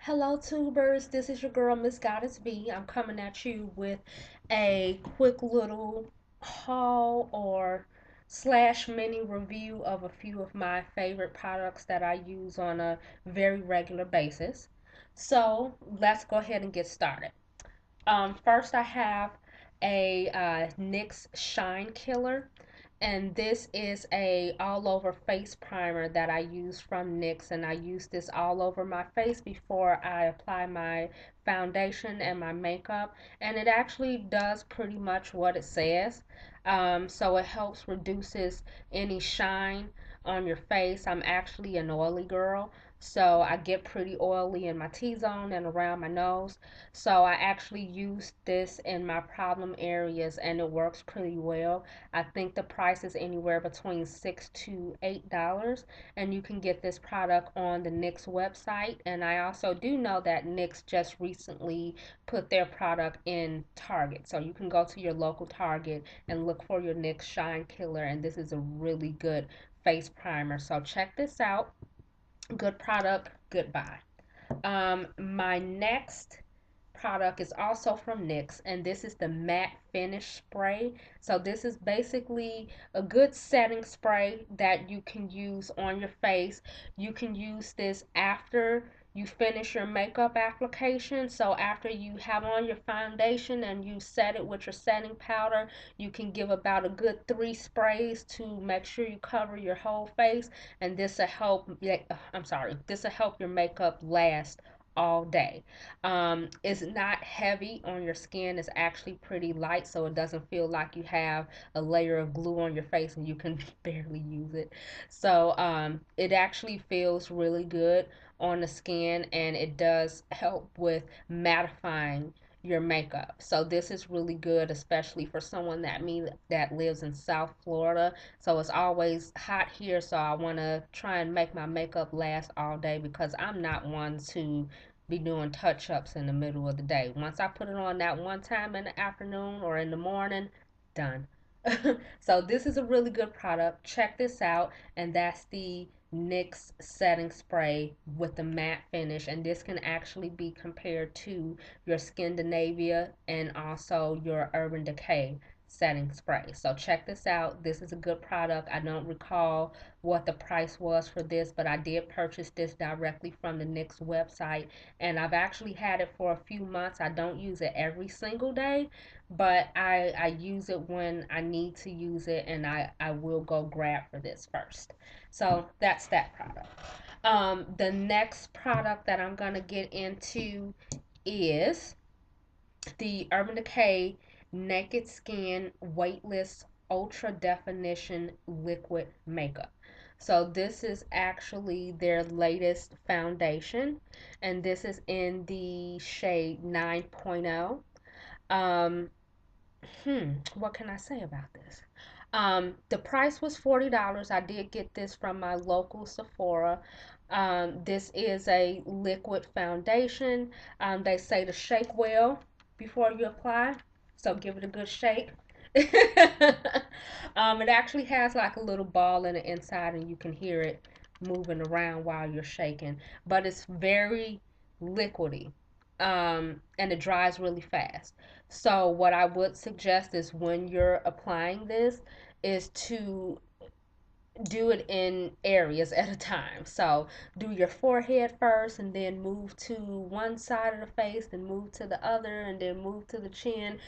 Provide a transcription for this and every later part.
Hello, tubers. This is your girl, Miss Goddess V. I'm coming at you with a quick little haul or slash mini review of a few of my favorite products that I use on a very regular basis. So let's go ahead and get started. First, I have a NYX Shine Killer, and this is a all over face primer that I use from NYX, and I use this all over my face before I apply my foundation and my makeup, and it actually does pretty much what it says. So it helps reduces any shine on your face. I'm actually an oily girl, so I get pretty oily in my T-zone and around my nose. So I actually use this in my problem areas and it works pretty well. I think the price is anywhere between $6 to $8, and you can get this product on the NYX website. And I also do know that NYX just recently put their product in Target. So you can go to your local Target and look for your NYX Shine Killer, and this is a really good face primer. So check this out. Good product, goodbye. My next product is also from NYX, and this is the matte finish spray. So this is basically a good setting spray that you can use on your face. You can use this after you finish your makeup application. So after you have on your foundation and you set it with your setting powder, you can give about a good 3 sprays to make sure you cover your whole face, and this will help. This will help your makeup last all day. It's not heavy on your skin. It's actually pretty light, so it doesn't feel like you have a layer of glue on your face and you can barely use it. So it actually feels really good on the skin, and it does help with mattifying your makeup. So this is really good, especially for someone that lives in South Florida. So it's always hot here, so I want to try and make my makeup last all day because I'm not one to be doing touch-ups in the middle of the day. Once I put it on that one time in the afternoon or in the morning, done. So this is a really good product. Check this out, and that's the NYX setting spray with the matte finish, and this can actually be compared to your Scandinavia and also your Urban Decay setting spray. So check this out. This is a good product. I don't recall what the price was for this, but I did purchase this directly from the NYX website, and I've actually had it for a few months. I don't use it every single day, but I use it when I need to use it, and I will go grab for this first. So that's that product. The next product that I'm gonna get into is the Urban Decay Naked Skin Weightless Ultra Definition Liquid Makeup. So this is actually their latest foundation, and this is in the shade 9.0. Um, what can I say about this? The price was $40. I did get this from my local Sephora. This is a liquid foundation. They say to shake well before you apply, so give it a good shake. It actually has like a little ball in the inside, and you can hear it moving around while you're shaking, but it's very liquidy, and it dries really fast. So what I would suggest is when you're applying this is to do it in areas at a time. So do your forehead first, and then move to one side of the face, then move to the other, and then move to the chin,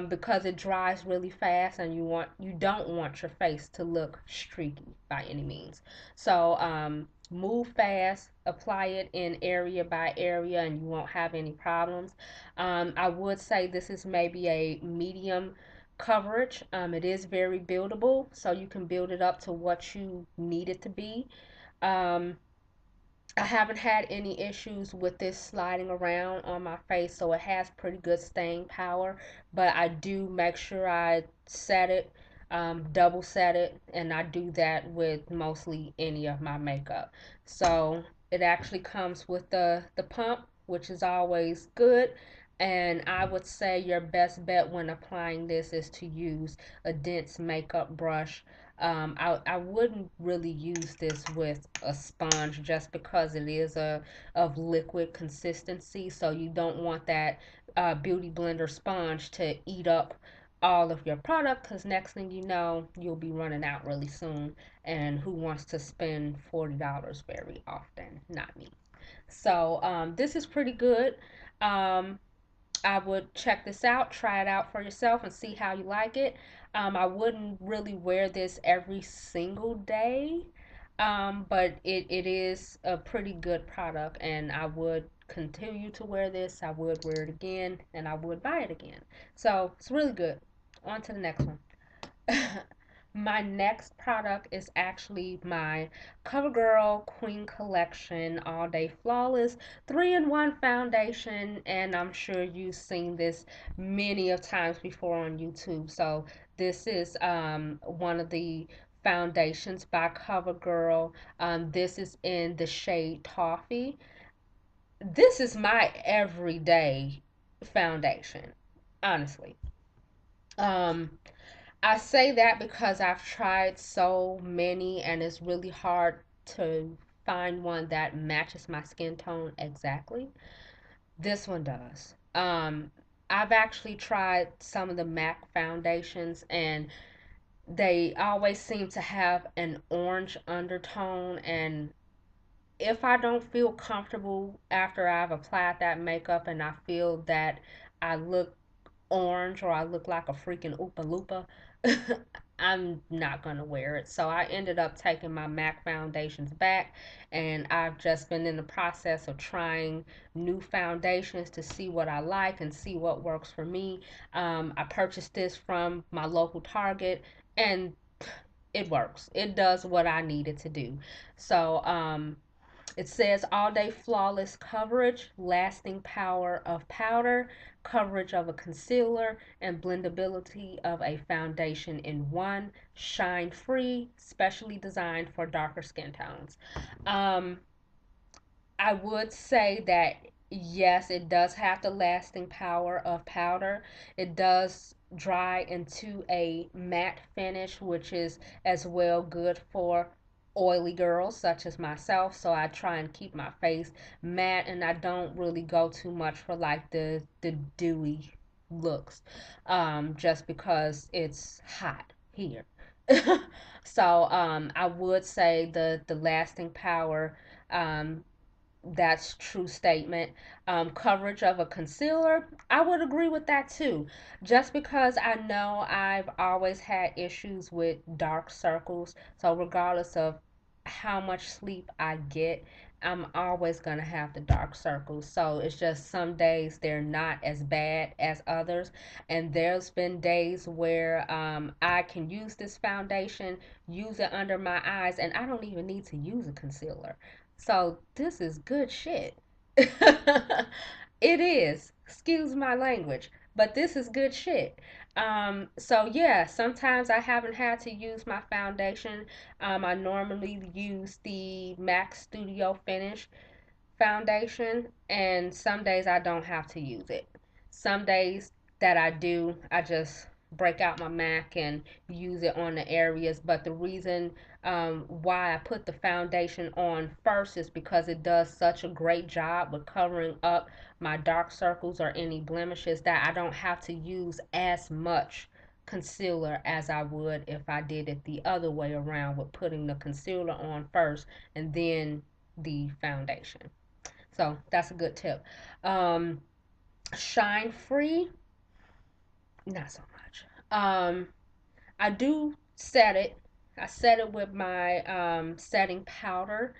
because it dries really fast, and you don't want your face to look streaky by any means. So move fast, apply it in area by area, and you won't have any problems. I would say this is maybe a medium coverage. It is very buildable, so you can build it up to what you need it to be. Um, I haven't had any issues with this sliding around on my face, so it has pretty good staying power. But I do make sure I set it, double set it, and I do that with mostly any of my makeup. So it actually comes with the pump, which is always good. And I would say your best bet when applying this is to use a dense makeup brush. I wouldn't really use this with a sponge just because it is a of liquid consistency. So you don't want that beauty blender sponge to eat up all of your product, because next thing you know, you'll be running out really soon. And who wants to spend $40 very often? Not me. So this is pretty good. Um, I would check this out, try it out for yourself, and see how you like it. I wouldn't really wear this every single day, but it is a pretty good product, and I would continue to wear this. I would wear it again, and I would buy it again. So it's really good. On to the next one. My next product is actually my CoverGirl Queen Collection All Day Flawless 3-in-1 foundation, and I'm sure you've seen this many of times before on YouTube. So this is one of the foundations by CoverGirl. This is in the shade Toffee. This is my everyday foundation, honestly. Um, I say that because I've tried so many and it's really hard to find one that matches my skin tone exactly. This one does. I've actually tried some of the MAC foundations and they always seem to have an orange undertone, and if I don't feel comfortable after I've applied that makeup and I feel that I look orange or I look like a freaking Oopa Loopa, I'm not gonna wear it. So I ended up taking my MAC foundations back, and I've just been in the process of trying new foundations to see what I like and see what works for me. I purchased this from my local Target, and it works. It does what I need it to do. So, it says all day flawless coverage, lasting power of powder, coverage of a concealer, and blendability of a foundation in one. Shine free, specially designed for darker skin tones. Um, I would say that yes, it does have the lasting power of powder. It does dry into a matte finish, which is as well good for oily girls such as myself. So I try and keep my face matte, and I don't really go too much for like the dewy looks, just because it's hot here. So I would say the lasting power, um, that's true statement. Coverage of a concealer, I would agree with that too. Just because I know I've always had issues with dark circles, so regardless of how much sleep I get, I'm always gonna have the dark circles. So it's just some days they're not as bad as others, and there's been days where I can use this foundation, use it under my eyes, and I don't even need to use a concealer. So this is good shit. It is. Excuse my language, but this is good shit. So yeah, sometimes I haven't had to use my foundation. I normally use the MAC Studio Finish foundation, and some days I don't have to use it. Some days that I do, I just break out my MAC and use it on the areas. But the reason why I put the foundation on first is because it does such a great job with covering up my dark circles or any blemishes that I don't have to use as much concealer as I would if I did it the other way around, with putting the concealer on first and then the foundation. So that's a good tip. Um, Shine free, not so much. I do set it. I set it with my setting powder.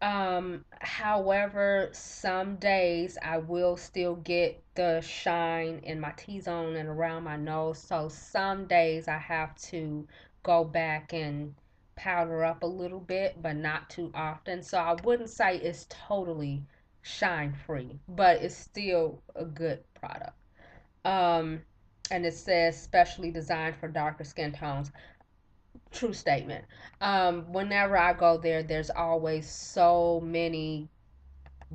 However, some days I will still get the shine in my T-zone and around my nose. So some days I have to go back and powder up a little bit, but not too often. So I wouldn't say it's totally shine free, but it's still a good product. Um, and it says specially designed for darker skin tones. True statement. Whenever I go there, there's always so many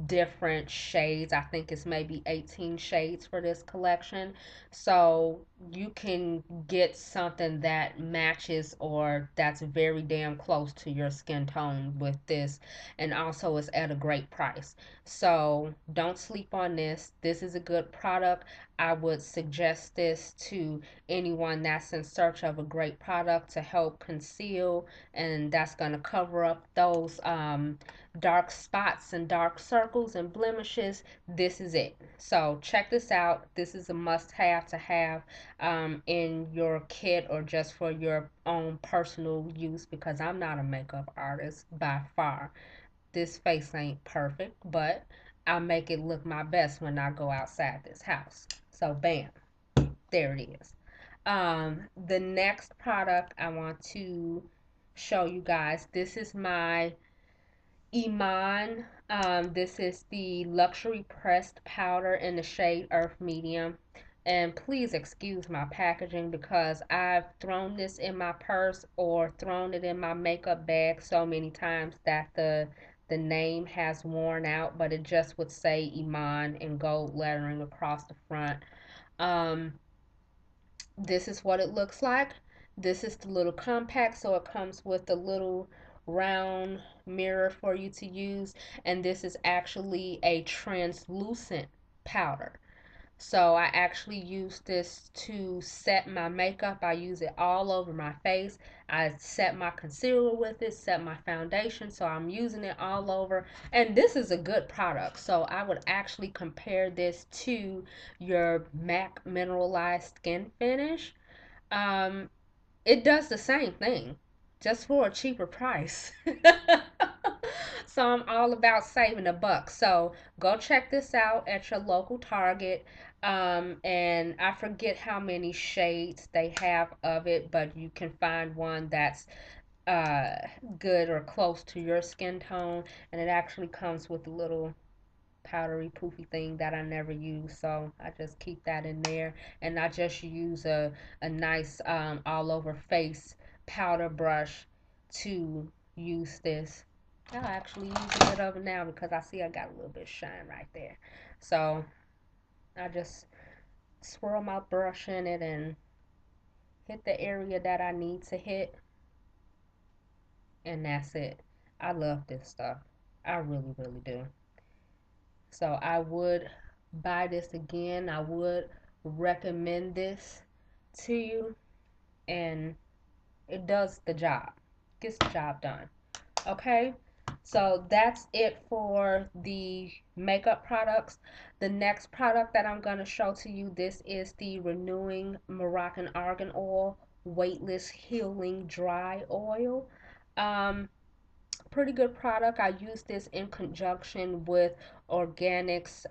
different shades. I think it's maybe 18 shades for this collection. So you can get something that matches or that's very damn close to your skin tone with this, and also it's at a great price. So don't sleep on this. This is a good product. I would suggest this to anyone that's in search of a great product to help conceal, and that's going to cover up those dark spots and dark circles and blemishes. This is it. So check this out. This is a must have to have in your kit or just for your own personal use, because I'm not a makeup artist by far. This face ain't perfect, but I make it look my best when I go outside this house. So bam, there it is. The next product I want to show you guys, this is my Iman. This is the luxury pressed powder in the shade Earth Medium. And please excuse my packaging because I've thrown this in my purse or thrown it in my makeup bag so many times that the name has worn out, but it just would say Iman in gold lettering across the front. Um, this is what it looks like. This is the little compact, so it comes with a little round mirror for you to use, and this is actually a translucent powder. So I actually use this to set my makeup. I use it all over my face. I set my concealer with it, set my foundation, so I'm using it all over. And this is a good product. So I would actually compare this to your MAC Mineralized Skin Finish. Um, it does the same thing, just for a cheaper price. So I'm all about saving a buck. So go check this out at your local Target. And I forget how many shades they have of it, but you can find one that's uh good or close to your skin tone. And it actually comes with a little powdery poofy thing that I never use, so I just keep that in there, and I just use a nice all over face powder brush to use this. I'll actually use a bit of it now because I see I got a little bit of shine right there. So I just swirl my brush in it and hit the area that I need to hit, and that's it. I love this stuff. I really, really do. So I would buy this again. I would recommend this to you, and it does the job. Gets the job done. Okay? So that's it for the makeup products. The next product that I'm going to show to you, this is the Renewing Moroccan Argan Oil Weightless Healing Dry Oil. Um, Pretty good product. I use this in conjunction with Organics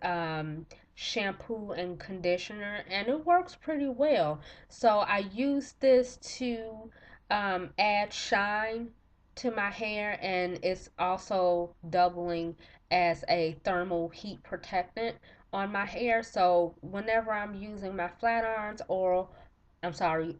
shampoo and conditioner, and it works pretty well. So I use this to add shine to my hair, and it's also doubling as a thermal heat protectant on my hair. So whenever I'm using my flat irons, or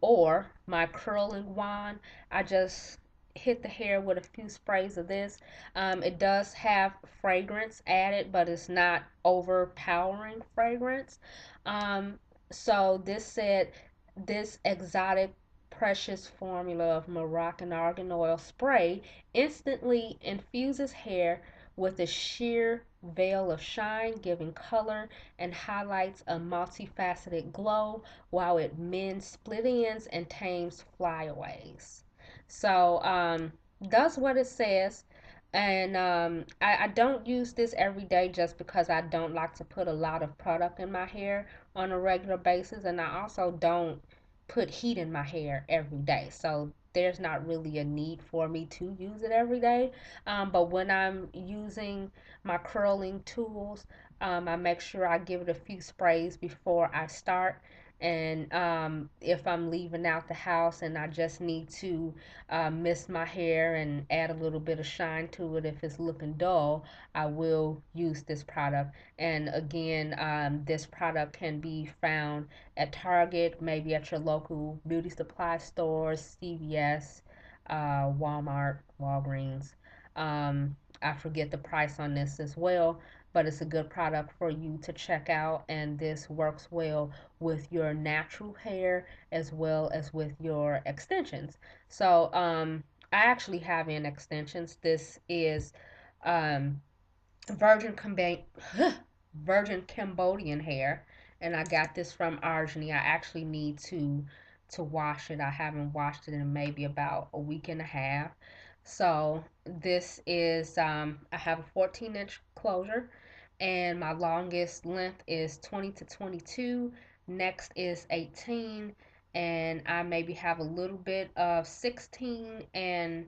or my curling wand, I just hit the hair with a few sprays of this. It does have fragrance added, but it's not overpowering fragrance. Um, so this said, this exotic precious formula of Moroccan Argan Oil spray instantly infuses hair with a sheer veil of shine, giving color and highlights a multifaceted glow while it mends split ends and tames flyaways. So that's what it says. And I don't use this every day just because I don't like to put a lot of product in my hair on a regular basis. And I also don't put heat in my hair every day. So there's not really a need for me to use it every day. But when I'm using my curling tools, I make sure I give it a few sprays before I start. And if I'm leaving out the house and I just need to mist my hair and add a little bit of shine to it if it's looking dull, I will use this product. And again, this product can be found at Target, maybe at your local beauty supply stores, CVS, Walmart, Walgreens. I forget the price on this as well, but it's a good product for you to check out, and this works well with your natural hair as well as with your extensions. So, I actually have in extensions. This is um, virgin Camba- virgin Cambodian hair, and I got this from Argeny. I actually need to wash it. I haven't washed it in maybe about a week and a half. So this is I have a 14-inch closure, and my longest length is 20 to 22. Next is 18, and I maybe have a little bit of 16 and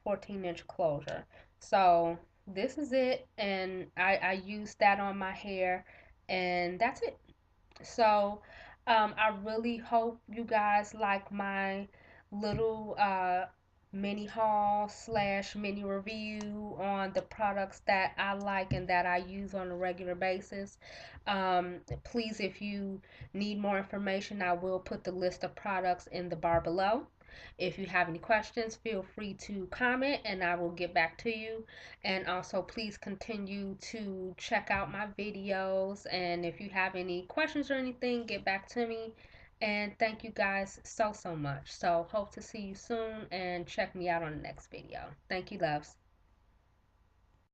14-inch closure. So this is it, and I use that on my hair, and that's it. So I really hope you guys like my little mini haul slash mini review on the products that I like and that I use on a regular basis. Please, if you need more information, I will put the list of products in the bar below. If you have any questions, feel free to comment and I will get back to you. And also, please continue to check out my videos. And if you have any questions or anything, get back to me. And thank you guys so, so much. So, hope to see you soon and check me out on the next video. Thank you, loves.